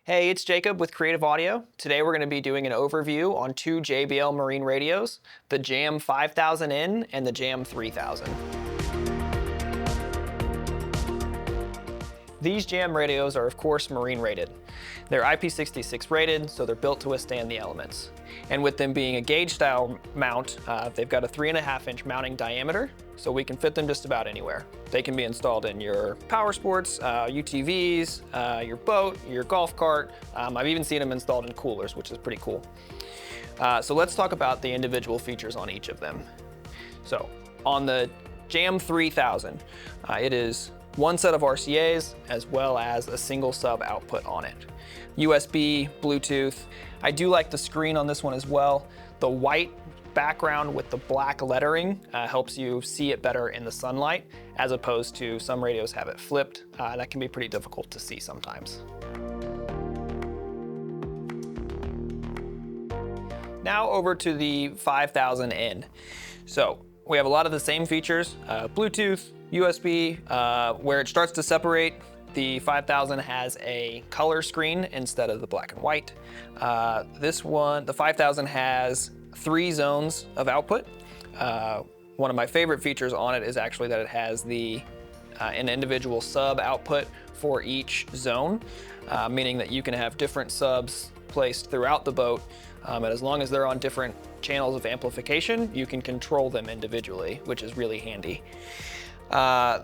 Hey, it's Jacob with Creative Audio. Today we're going to be doing an overview on two JBL marine radios, the JAM5000N and the JAM3000. These JAM radios are of course marine rated. They're IP66 rated, so they're built to withstand the elements. And with them being a gauge style mount, they've got a 3.5-inch mounting diameter, so we can fit them just about anywhere. They can be installed in your power sports, UTVs, your boat, your golf cart. I've even seen them installed in coolers, which is pretty cool. So let's talk about the individual features on each of them. So on the JAM3000, it is one set of RCAs as well as a single sub output on it. USB, Bluetooth. I do like the screen on this one as well. The white background with the black lettering helps you see it better in the sunlight, as opposed to some radios have it flipped. That can be pretty difficult to see sometimes. Now over to the 5000N. So we have a lot of the same features, Bluetooth, USB. Where it starts to separate, the 5000 has a color screen instead of the black and white. This one, the 5000 has 3 zones of output. One of my favorite features on it is actually that it has an individual sub output for each zone, meaning that you can have different subs placed throughout the boat, and as long as they're on different channels of amplification, you can control them individually, which is really handy.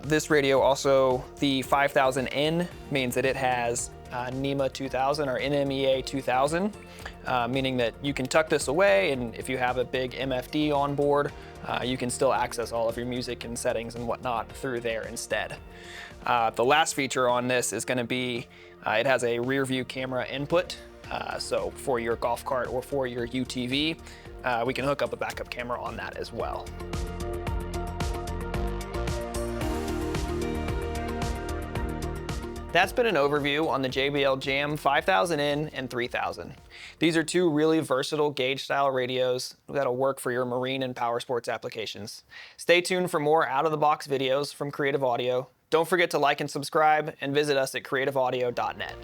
This radio also, the 5000N, means that it has NEMA 2000 or NMEA 2000, meaning that you can tuck this away, and if you have a big MFD on board, you can still access all of your music and settings and whatnot through there instead. The last feature on this is going to be, it has a rear view camera input, so for your golf cart or for your UTV, we can hook up a backup camera on that as well. That's been an overview on the JBL JAM5000N and 3000. These are two really versatile gauge style radios that'll work for your marine and power sports applications. Stay tuned for more out-of-the-box videos from Creative Audio. Don't forget to like and subscribe, and visit us at creativeaudio.net.